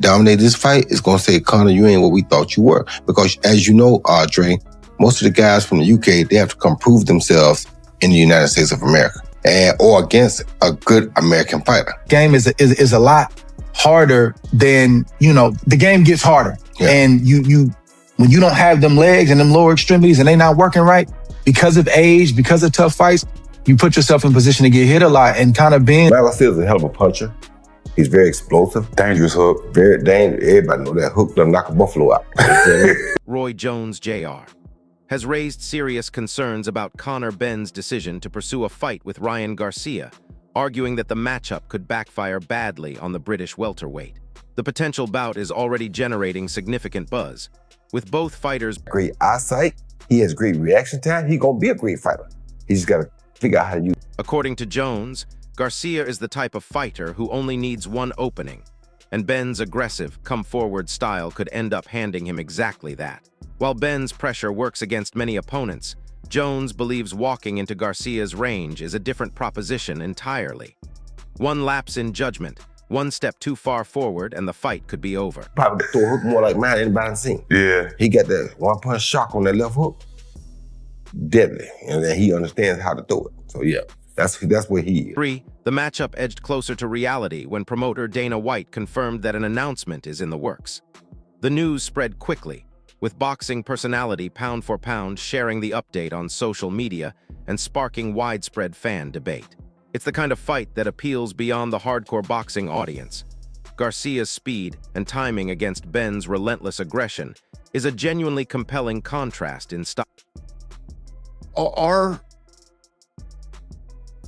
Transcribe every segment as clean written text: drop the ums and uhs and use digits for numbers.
dominate this fight, it's going to say, Conor, you ain't what we thought you were. Because as you know, Dre, most of the guys from the UK, they have to come prove themselves in the United States of America or against a good American fighter. Game is a lot harder than, the game gets harder. Yeah. And you when you don't have them legs and them lower extremities and they not working right, because of age, because of tough fights, you put yourself in position to get hit a lot and kind of being... Ryan Garcia is a hell of a puncher. He's very explosive. Dangerous hook. Very dangerous. Everybody know that hook doesn't knock a buffalo out. Roy Jones Jr. has raised serious concerns about Conor Benn's decision to pursue a fight with Ryan Garcia, arguing that the matchup could backfire badly on the British welterweight. The potential bout is already generating significant buzz, with both fighters... Great eyesight. He has great reaction time. He's going to be a great fighter. He's got to figure out how to use it. According to Jones, Garcia is the type of fighter who only needs one opening, and Benn's aggressive, come-forward style could end up handing him exactly that. While Benn's pressure works against many opponents, Jones believes walking into Garcia's range is a different proposition entirely. One lapse in judgment, one step too far forward, and the fight could be over. Probably throw a hook more like mine anybody seen. Yeah. He got that one-punch shock on that left hook. Deadly. And then he understands how to throw it. So yeah, that's where he is. 3. The matchup edged closer to reality when promoter Dana White confirmed that an announcement is in the works. The news spread quickly, with boxing personality Pound for Pound sharing the update on social media and sparking widespread fan debate. It's the kind of fight that appeals beyond the hardcore boxing audience. Garcia's speed and timing against Benn's relentless aggression is a genuinely compelling contrast in style. Our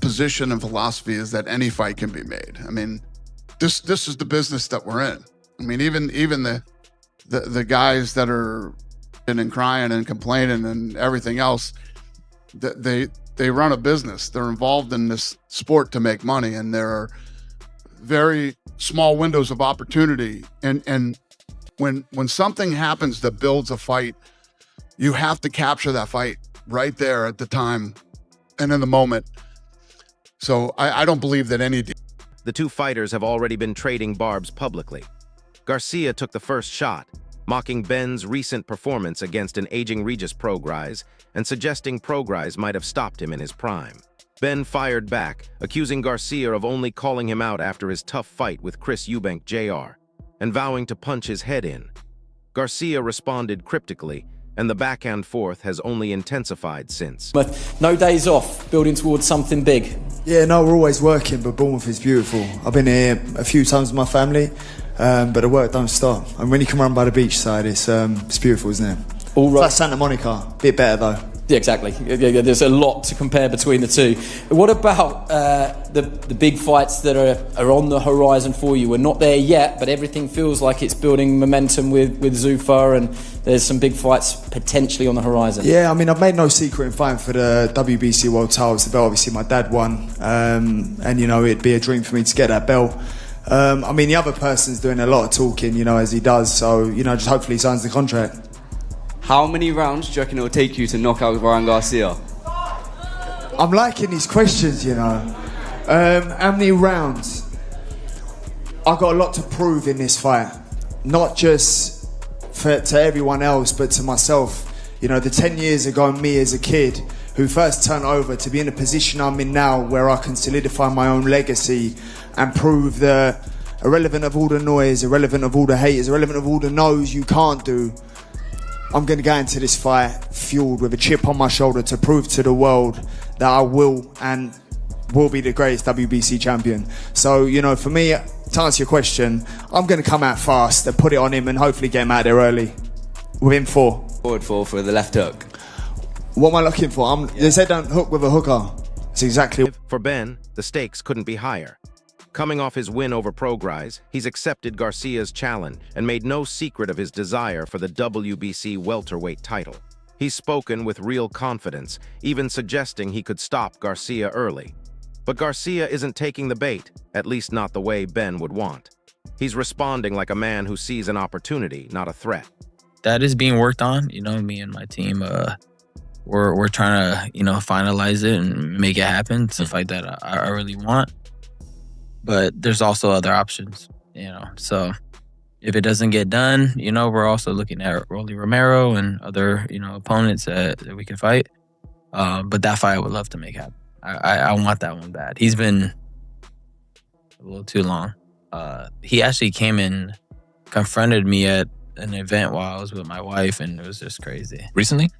position and philosophy is that any fight can be made. I mean, this is the business that we're in. I mean, even the guys that are and crying and complaining and everything else, they run a business. They're involved in this sport to make money, and there are very small windows of opportunity. And when something happens that builds a fight, you have to capture that fight right there at the time and in the moment. So I don't believe that any... The two fighters have already been trading barbs publicly. Garcia took the first shot, mocking Benn's recent performance against an aging Regis Prograis and suggesting Prograis might have stopped him in his prime. Benn fired back, accusing Garcia of only calling him out after his tough fight with Chris Eubank Jr. and vowing to punch his head in. Garcia responded cryptically, and the back-and-forth has only intensified since. But no days off, building towards something big. Yeah, no, we're always working, but Bournemouth is beautiful. I've been here a few times with my family, but the work don't stop. And when you come around by the beach side, it's beautiful, isn't it? All right. It's like Santa Monica, bit better though. Yeah, exactly. Yeah, there's a lot to compare between the two. What about the big fights that are on the horizon for you? We're not there yet, but everything feels like it's building momentum with Zuffa, and there's some big fights potentially on the horizon. Yeah, I mean, I've made no secret in fighting for the WBC World title. It's the belt obviously my dad won, and you know, it'd be a dream for me to get that belt. I mean, the other person's doing a lot of talking, you know, as he does, so, you know, just hopefully he signs the contract. How many rounds do you reckon it will take you to knock out Ryan Garcia? I'm liking these questions, you know. How many rounds? I've got a lot to prove in this fight. Not just to everyone else, but to myself. You know, the 10 years ago, me as a kid, who first turned over to be in the position I'm in now, where I can solidify my own legacy and prove that irrelevant of all the noise, irrelevant of all the haters, irrelevant of all the no's you can't do, I'm going to go into this fight fueled with a chip on my shoulder to prove to the world that I will and will be the greatest WBC champion. So, you know, for me, to answer your question, I'm going to come out fast and put it on him and hopefully get him out there early. Within 4. Forward for the left hook. What am I looking for? They said don't hook with a hooker. It's exactly... For Benn, the stakes couldn't be higher. Coming off his win over Prograis, he's accepted Garcia's challenge and made no secret of his desire for the WBC welterweight title. He's spoken with real confidence, even suggesting he could stop Garcia early. But Garcia isn't taking the bait, at least not the way Benn would want. He's responding like a man who sees an opportunity, not a threat. That is being worked on. You know, me and my team, we're trying to, you know, finalize it and make it happen. It's a fight that I really want. But there's also other options, you know. So if it doesn't get done, you know, we're also looking at Rolly Romero and other, you know, opponents that we can fight. But that fight I would love to make happen. I want that one bad. He's been a little too long. He actually came and confronted me at an event while I was with my wife, and it was just crazy. Recently?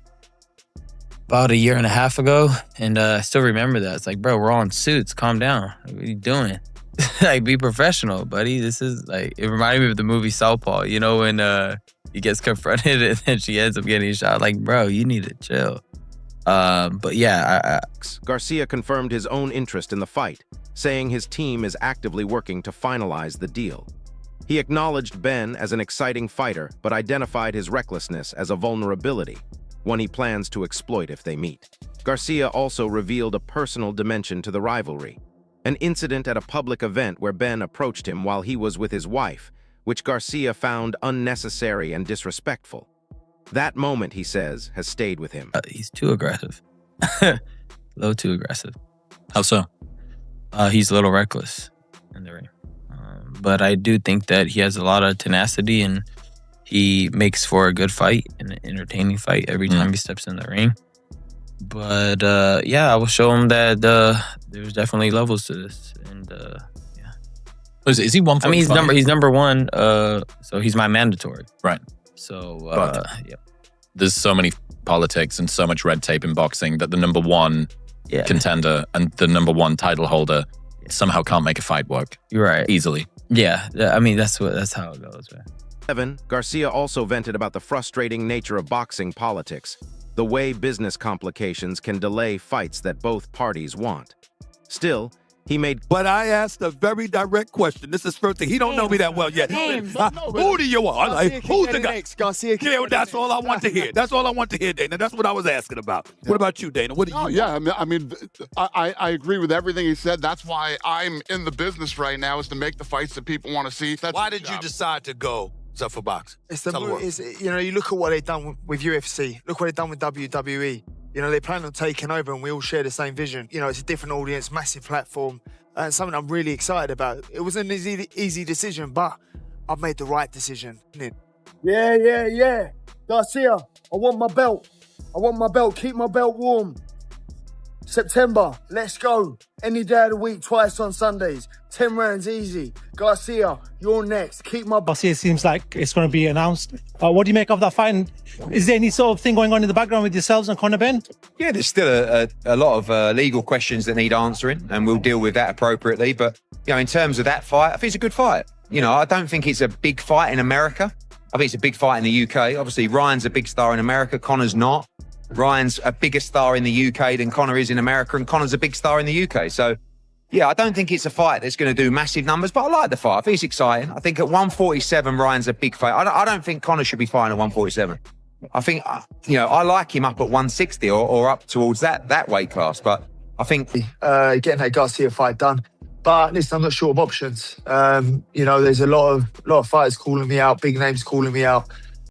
About a year and a half ago, and I still remember that. It's like, bro, we're all in suits. Calm down. What are you doing? Like, be professional, buddy. This is like, it reminded me of the movie Southpaw, you know, when he gets confronted and then she ends up getting shot. Like, bro, you need to chill. But yeah, Garcia confirmed his own interest in the fight, saying his team is actively working to finalize the deal. He acknowledged Benn as an exciting fighter, but identified his recklessness as a vulnerability, one he plans to exploit if they meet. Garcia also revealed a personal dimension to the rivalry, an incident at a public event where Benn approached him while he was with his wife, which Garcia found unnecessary and disrespectful. That moment, he says, has stayed with him. He's too aggressive. A little too aggressive. How so? He's a little reckless in the ring. But I do think that he has a lot of tenacity, and he makes for a good fight, an entertaining fight every time he steps in the ring. But yeah, I will show him that there's definitely levels to this. And yeah. Is he 145? I mean, he's number one, so he's my mandatory. Right. So, yeah. There's so many politics and so much red tape in boxing that the number one contender and the number one title holder somehow can't make a fight work. You're right. Easily. Yeah. I mean, that's how it goes, man. Garcia also vented about the frustrating nature of boxing politics, the way business complications can delay fights that both parties want. Still, he made... But I asked a very direct question. This is first thing. He don't know me that well yet. Who do you want? Like, who's the guy? Garcia, yeah, that's all I want to hear. That's all I want to hear, Dana. That's what I was asking about. What about you, Dana? What do you want? Yeah, I agree with everything he said. That's why I'm in the business right now, is to make the fights that people want to see. Why did you decide to go for boxing? It's the move. You know, you look at what they've done with UFC. Look what they've done with WWE. You know, they plan on taking over, and we all share the same vision. You know, it's a different audience, massive platform, and something I'm really excited about. It wasn't an easy decision, but I've made the right decision. Yeah. Garcia, I want my belt. Keep my belt warm. September, let's go. Any day of the week, twice on Sundays. 10 rounds easy. Garcia, you're next. Keep my... Garcia seems like it's going to be announced. What do you make of that fight? And is there any sort of thing going on in the background with yourselves and Conor Benn? Yeah, there's still a lot of legal questions that need answering, and we'll deal with that appropriately. But, you know, in terms of that fight, I think it's a good fight. You know, I don't think it's a big fight in America. I think it's a big fight in the UK. Obviously, Ryan's a big star in America. Conor's not. Ryan's a bigger star in the UK than Conor is in America, and Conor's a big star in the UK. So, yeah, I don't think it's a fight that's going to do massive numbers, but I like the fight. I think it's exciting. I think at 147, Ryan's a big fight. I don't think Conor should be fighting at 147. I think, you know, I like him up at 160 or up towards that weight class, but I think... getting that Garcia fight done. But listen, I'm not short of options. You know, there's a lot of fighters calling me out, big names calling me out.